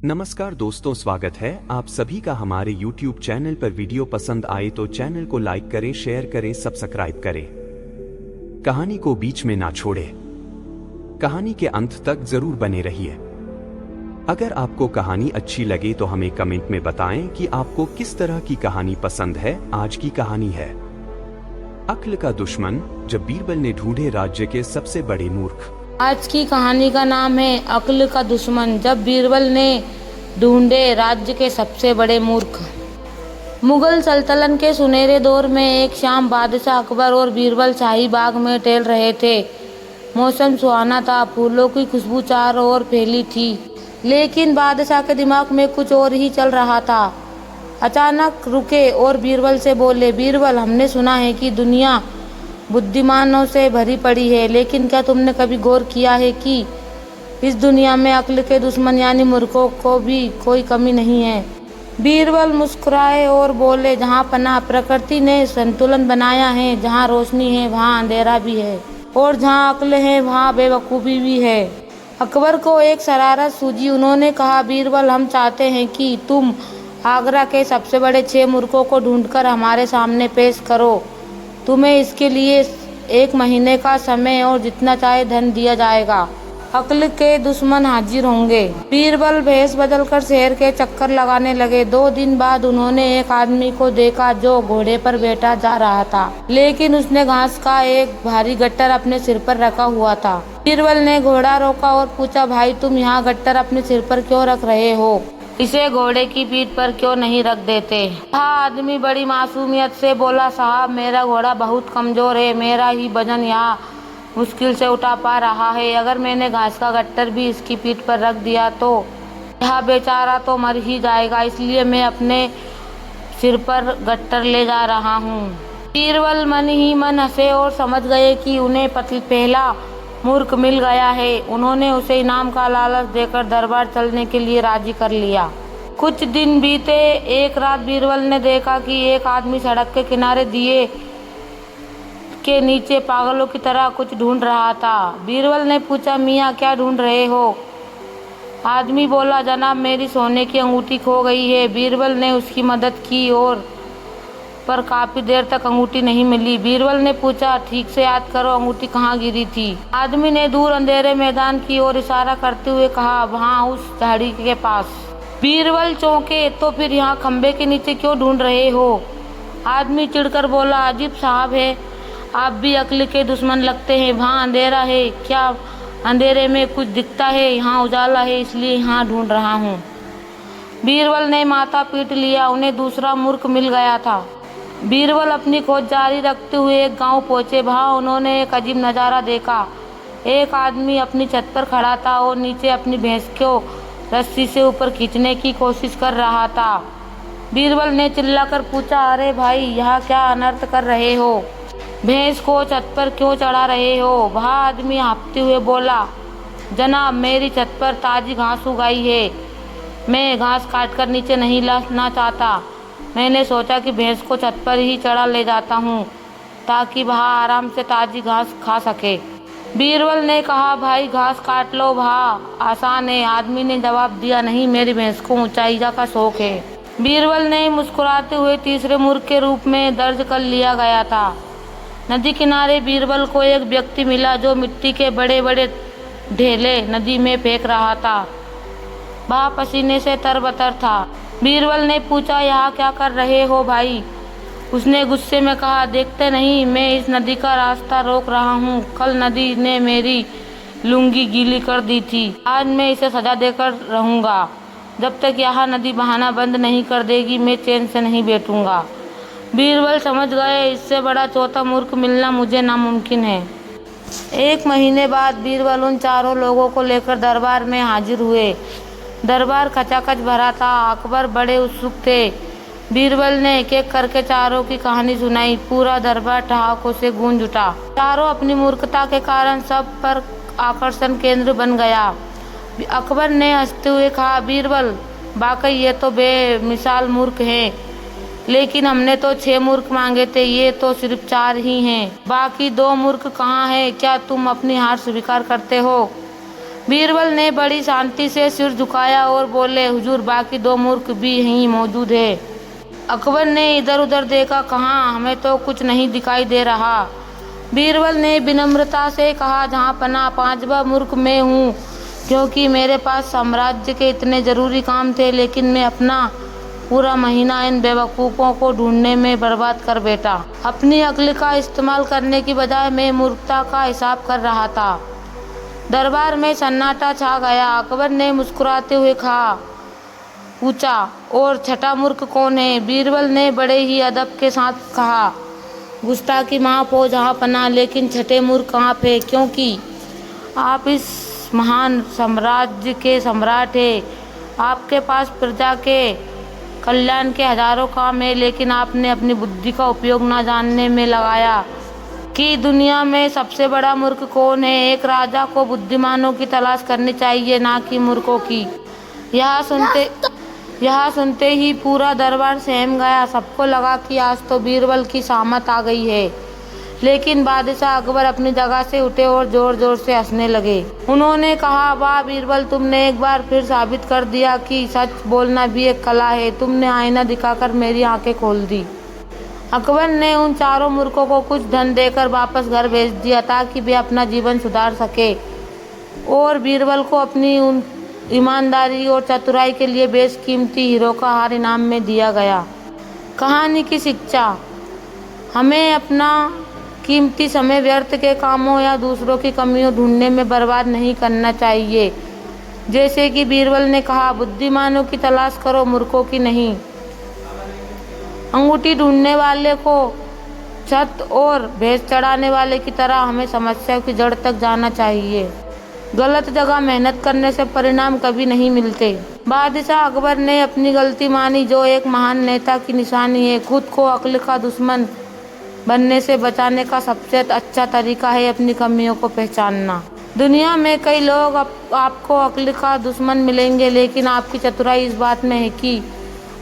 नमस्कार दोस्तों, स्वागत है आप सभी का हमारे YouTube चैनल पर। वीडियो पसंद आए तो चैनल को लाइक करें, शेयर करें, सब्सक्राइब करें। कहानी को बीच में ना छोड़ें। कहानी के अंत तक जरूर बने रहिए। अगर आपको कहानी अच्छी लगे तो हमें कमेंट में बताएं कि आपको किस तरह की कहानी पसंद है। आज की कहानी है अक्ल का दुश्मन, जब बीरबल ने ढूंढे राज्य के सबसे बड़े मूर्ख। आज की कहानी का नाम है अक्ल का दुश्मन, जब बीरबल ने ढूंढे राज्य के सबसे बड़े मूर्ख। मुगल सल्तनत के सुनहरे दौर में एक शाम बादशाह अकबर और बीरबल शाही बाग में टहल रहे थे। मौसम सुहाना था, फूलों की खुशबू चारों ओर फैली थी, लेकिन बादशाह के दिमाग में कुछ और ही चल रहा था। अचानक रुके और बीरबल से बोले, बीरबल, हमने सुना है कि दुनिया बुद्धिमानों से भरी पड़ी है, लेकिन क्या तुमने कभी गौर किया है कि इस दुनिया में अक्ल के दुश्मन यानी मूर्खों को भी कोई कमी नहीं है। बीरबल मुस्कुराए और बोले, जहाँ पनाह प्रकृति ने संतुलन बनाया है, जहाँ रोशनी है वहाँ अंधेरा भी है, और जहाँ अक्ल है वहाँ बेवकूफ़ी भी है। अकबर को एक शरारत सूझी। उन्होंने कहा, बीरबल, हम चाहते हैं कि तुम आगरा के सबसे बड़े 6 मूर्खों को ढूंढकर हमारे सामने पेश करो। तुम्हें इसके लिए 1 महीने का समय और जितना चाहे धन दिया जाएगा। अक्ल के दुश्मन हाजिर होंगे। बीरबल भेष बदलकर शहर के चक्कर लगाने लगे। 2 दिन बाद उन्होंने एक आदमी को देखा जो घोड़े पर बैठा जा रहा था, लेकिन उसने घास का एक भारी गट्टर अपने सिर पर रखा हुआ था। बीरबल ने घोड़ा रोका और पूछा, भाई, तुम यहाँ गट्टर अपने सिर पर क्यों रख रहे हो? इसे घोड़े की पीठ पर क्यों नहीं रख देते? हाँ, आदमी बड़ी मासूमियत से बोला, साहब, मेरा घोड़ा बहुत कमजोर है, मेरा ही वजन यहाँ मुश्किल से उठा पा रहा है। अगर मैंने घास का गट्टर भी इसकी पीठ पर रख दिया तो यह बेचारा तो मर ही जाएगा, इसलिए मैं अपने सिर पर गट्टर ले जा रहा हूँ। बीरबल मन ही मन हंसे और समझ गए कि उन्हें पहला मूर्ख मिल गया है। उन्होंने उसे इनाम का लालच देकर दरबार चलने के लिए राजी कर लिया। कुछ दिन बीते। एक रात बीरबल ने देखा कि एक आदमी सड़क के किनारे दिए के नीचे पागलों की तरह कुछ ढूंढ रहा था। बीरबल ने पूछा, मियाँ, क्या ढूंढ रहे हो? आदमी बोला, जनाब, मेरी सोने की अंगूठी खो गई है। बीरबल ने उसकी मदद की और पर काफी देर तक अंगूठी नहीं मिली। बीरबल ने पूछा, ठीक से याद करो, अंगूठी कहाँ गिरी थी? आदमी ने दूर अंधेरे मैदान की ओर इशारा करते हुए कहा, वहाँ उस झाड़ी के पास। बीरबल चौंके, तो फिर यहाँ खंबे के नीचे क्यों ढूंढ रहे हो? आदमी चिढ़कर बोला, अजीब साहब है, आप भी अक्ल के दुश्मन लगते हैं। वहाँ अंधेरा है, क्या अंधेरे में कुछ दिखता है? यहाँ उजाला है, इसलिए यहाँ ढूंढ रहा हूँ। बीरबल ने माथा पीट लिया, उन्हें दूसरा मूर्ख मिल गया था। बीरबल अपनी खोज जारी रखते हुए एक गांव पहुंचे। वहां उन्होंने एक अजीब नज़ारा देखा। एक आदमी अपनी छत पर खड़ा था और नीचे अपनी भैंस को रस्सी से ऊपर खींचने की कोशिश कर रहा था। बीरबल ने चिल्लाकर पूछा, अरे भाई, यहाँ क्या अनर्थ कर रहे हो? भैंस को छत पर क्यों चढ़ा रहे हो? वह आदमी हाँफते हुए बोला, जनाब, मेरी छत पर ताज़ी घास उगाई है, मैं घास काटकर नीचे नहीं लाना चाहता। मैंने सोचा कि भैंस को छत पर ही चढ़ा ले जाता हूँ ताकि वह आराम से ताज़ी घास खा सके। बीरबल ने कहा, भाई, घास काट लो, वह आसान है। आदमी ने जवाब दिया, नहीं, मेरी भैंस को ऊंचाई का शौक है। बीरबल ने मुस्कुराते हुए तीसरे मूर्ख के रूप में दर्ज कर लिया गया था। नदी किनारे बीरबल को एक व्यक्ति मिला जो मिट्टी के बड़े बड़े ढेले नदी में फेंक रहा था। वह पसीने से तरबतर था। बीरबल ने पूछा, यहाँ क्या कर रहे हो भाई? उसने गुस्से में कहा, देखते नहीं, मैं इस नदी का रास्ता रोक रहा हूँ। कल नदी ने मेरी लुंगी गीली कर दी थी, आज मैं इसे सजा देकर रहूँगा। जब तक यह नदी बहाना बंद नहीं कर देगी, मैं चैन से नहीं बैठूँगा। बीरबल समझ गए, इससे बड़ा चौथा मूर्ख मिलना मुझे नामुमकिन है। 1 महीने बाद बीरबल उन चारों लोगों को लेकर दरबार में हाजिर हुए। दरबार खचाखच भरा था। अकबर बड़े उत्सुक थे। बीरबल ने एक एक करके चारों की कहानी सुनाई। पूरा दरबार ठहाकों से गूंज उठा। चारों अपनी मूर्खता के कारण सब पर आकर्षण केंद्र बन गया। अकबर ने हंसते हुए कहा, बीरबल, वाकई ये तो बेमिसाल मूर्ख हैं, लेकिन हमने तो 6 मूर्ख मांगे थे, ये तो सिर्फ 4 ही हैं। बाकी 2 मूर्ख कहाँ हैं? क्या तुम अपनी हार स्वीकार करते हो? बीरबल ने बड़ी शांति से सिर झुकाया और बोले, हुजूर, बाकी 2 मूर्ख भी यहीं मौजूद है। अकबर ने इधर उधर देखा, कहाँ, हमें तो कुछ नहीं दिखाई दे रहा। बीरबल ने विनम्रता से कहा, जहाँ पना 5वां मूर्ख मैं हूँ, क्योंकि मेरे पास साम्राज्य के इतने ज़रूरी काम थे, लेकिन मैं अपना पूरा महीना इन बेवकूफ़ों को ढूंढने में बर्बाद कर बैठा। अपनी अक्ल का इस्तेमाल करने की बजाय मैं मूर्खता का हिसाब कर रहा था। दरबार में सन्नाटा छा गया। अकबर ने मुस्कुराते हुए पूछा, और छठा मूर्ख कौन है? बीरबल ने बड़े ही अदब के साथ कहा, गुस्ताखी माफ़ हो जहाँ पना, लेकिन छठे मूर्ख आप है, क्योंकि आप इस महान साम्राज्य के सम्राट हैं। आपके पास प्रजा के कल्याण के हजारों काम है, लेकिन आपने अपनी बुद्धि का उपयोग न जानने में लगाया कि दुनिया में सबसे बड़ा मूर्ख कौन है। एक राजा को बुद्धिमानों की तलाश करनी चाहिए, ना कि मूर्खों की। यह सुनते ही पूरा दरबार सहम गया। सबको लगा कि आज तो बीरबल की शामत आ गई है। लेकिन बादशाह अकबर अपनी जगह से उठे और जोर जोर से हंसने लगे। उन्होंने कहा, वाह बीरबल, तुमने एक बार फिर साबित कर दिया कि सच बोलना भी एक कला है। तुमने आईना दिखाकर मेरी आंखें खोल दी। अकबर ने उन 4 मूर्खों को कुछ धन देकर वापस घर भेज दिया, ताकि वे अपना जीवन सुधार सके, और बीरबल को अपनी उन ईमानदारी और चतुराई के लिए बेशकीमती हीरो का हार इनाम में दिया गया। कहानी की शिक्षा: हमें अपना कीमती समय व्यर्थ के कामों या दूसरों की कमियों ढूंढने में बर्बाद नहीं करना चाहिए। जैसे कि बीरबल ने कहा, बुद्धिमानों की तलाश करो, मूर्खों की नहीं। अंगूठी ढूंढने वाले को छत और भैंस चढ़ाने वाले की तरह हमें समस्या की जड़ तक जाना चाहिए। गलत जगह मेहनत करने से परिणाम कभी नहीं मिलते। बादशाह अकबर ने अपनी गलती मानी, जो एक महान नेता की निशानी है। खुद को अक्ल का दुश्मन बनने से बचाने का सबसे अच्छा तरीका है अपनी कमियों को पहचानना। दुनिया में कई लोग आपको अक्ल का दुश्मन मिलेंगे, लेकिन आपकी चतुराई इस बात में है कि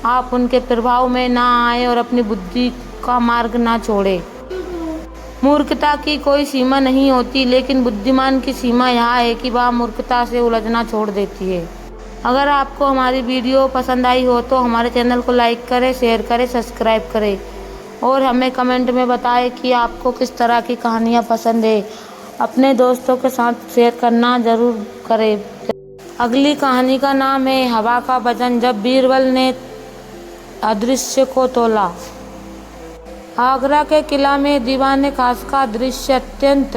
आप उनके प्रभाव में ना आए और अपनी बुद्धि का मार्ग ना छोड़े। मूर्खता की कोई सीमा नहीं होती, लेकिन बुद्धिमान की सीमा यह है कि वह मूर्खता से उलझना छोड़ देती है। अगर आपको हमारी वीडियो पसंद आई हो तो हमारे चैनल को लाइक करें, शेयर करें, सब्सक्राइब करें, और हमें कमेंट में बताएं कि आपको किस तरह की कहानियाँ पसंद है। अपने दोस्तों के साथ शेयर करना ज़रूर करें। अगली कहानी का नाम है हवा का वजन। जब बीरबल ने अदृश्य को तोला। आगरा के किला में दीवाने खास का दृश्य अत्यंत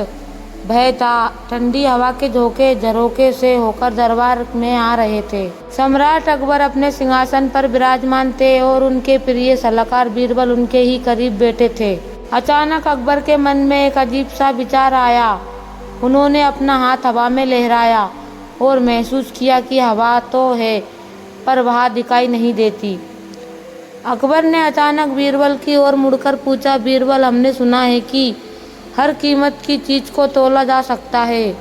भय था। ठंडी हवा के झरोके से होकर दरबार में आ रहे थे। सम्राट अकबर अपने सिंहासन पर विराजमान थे और उनके प्रिय सलाहकार बीरबल उनके ही करीब बैठे थे। अचानक अकबर के मन में एक अजीब सा विचार आया। उन्होंने अपना हाथ हवा में लहराया और महसूस किया कि हवा तो है, पर वह दिखाई नहीं देती। अकबर ने अचानक बीरबल की ओर मुड़कर पूछा, बीरबल, हमने सुना है कि हर कीमत की चीज़ को तोला जा सकता है।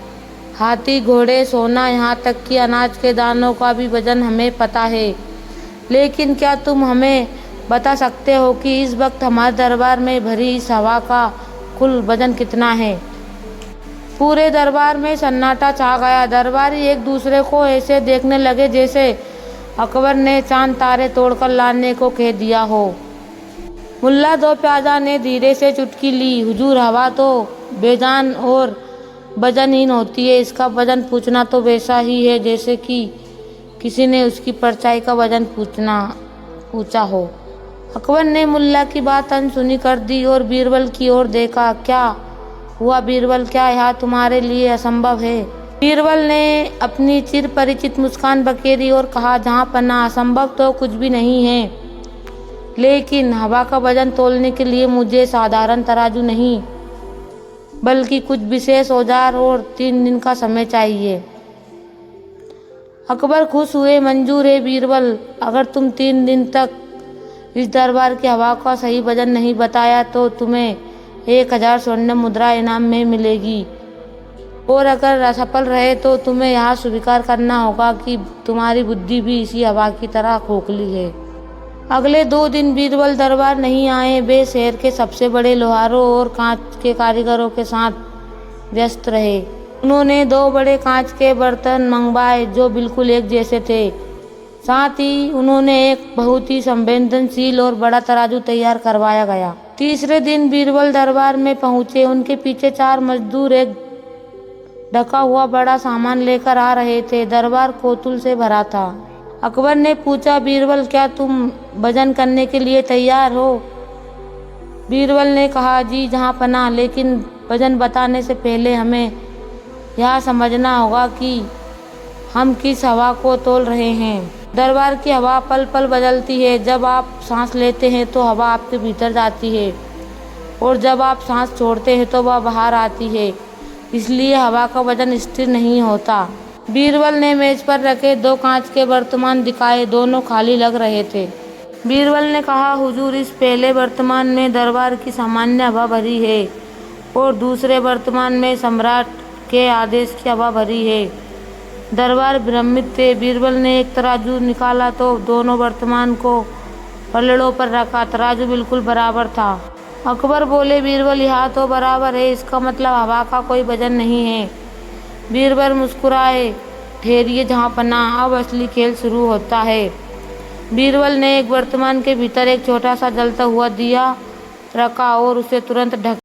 हाथी, घोड़े, सोना, यहाँ तक कि अनाज के दानों का भी वजन हमें पता है। लेकिन क्या तुम हमें बता सकते हो कि इस वक्त हमारे दरबार में भरी इस हवा का कुल वजन कितना है? पूरे दरबार में सन्नाटा छा गया। दरबारी एक दूसरे को ऐसे देखने लगे जैसे अकबर ने चांद तारे तोड़कर लाने को कह दिया हो। मुल्ला दो प्याजा ने धीरे से चुटकी ली। हुजूर, हवा तो बेजान और वजनहीन होती है। इसका वजन पूछना तो वैसा ही है जैसे कि किसी ने उसकी परछाई का वजन पूछा हो। अकबर ने मुल्ला की बात अनसुनी कर दी और बीरबल की ओर देखा। क्या हुआ बीरबल, क्या यह तुम्हारे लिए असंभव है? बीरबल ने अपनी चिर परिचित मुस्कान बखेरी और कहा, जहाँ पना असंभव तो कुछ भी नहीं है, लेकिन हवा का वजन तोलने के लिए मुझे साधारण तराजू नहीं बल्कि कुछ विशेष औजार और 3 दिन का समय चाहिए। अकबर खुश हुए। मंजूर है बीरबल, अगर तुम 3 दिन तक इस दरबार की हवा का सही वजन नहीं बताया तो तुम्हें 1000 स्वर्ण मुद्रा इनाम में मिलेगी, और अगर असफल रहे तो तुम्हें यह स्वीकार करना होगा कि तुम्हारी बुद्धि भी इसी हवा की तरह खोखली है। अगले 2 दिन बीरबल दरबार नहीं आए। वे शहर के सबसे बड़े लोहारों और कांच के कारीगरों के साथ व्यस्त रहे। उन्होंने 2 बड़े कांच के बर्तन मंगवाए जो बिल्कुल एक जैसे थे। साथ ही उन्होंने एक बहुत ही संवेदनशील और बड़ा तराजू तैयार करवाया गया। तीसरे दिन बीरबल दरबार में पहुंचे। उनके पीछे 4 मजदूर एक ढका हुआ बड़ा सामान लेकर आ रहे थे। दरबार कोतुल से भरा था। अकबर ने पूछा, बीरबल क्या तुम वजन करने के लिए तैयार हो? बीरबल ने कहा, जी जहाँ पनाह, लेकिन वजन बताने से पहले हमें यह समझना होगा कि हम किस हवा को तोल रहे हैं। दरबार की हवा पल पल बदलती है। जब आप सांस लेते हैं तो हवा आपके भीतर जाती है और जब आप सांस छोड़ते हैं तो वह बाहर आती है। इसलिए हवा का वजन स्थिर नहीं होता। बीरबल ने मेज पर रखे 2 कांच के बर्तमान दिखाए। दोनों खाली लग रहे थे। बीरबल ने कहा, हुजूर, इस पहले बर्तमान में दरबार की सामान्य हवा भरी है और दूसरे बर्तमान में सम्राट के आदेश की हवा भरी है। दरबार भ्रमित थे। बीरबल ने एक तराजू निकाला तो दोनों बर्तमान को पलड़ों पर रखा। तराजू बिल्कुल बराबर था। अकबर बोले, बीरबल, यहाँ तो बराबर है, इसका मतलब हवा का कोई वजन नहीं है। बीरबल मुस्कुराए, ठहरिए जहाँ पनाह, अब असली खेल शुरू होता है। बीरबल ने एक बर्तमान के भीतर एक छोटा सा जलता हुआ दिया रखा और उसे तुरंत ढक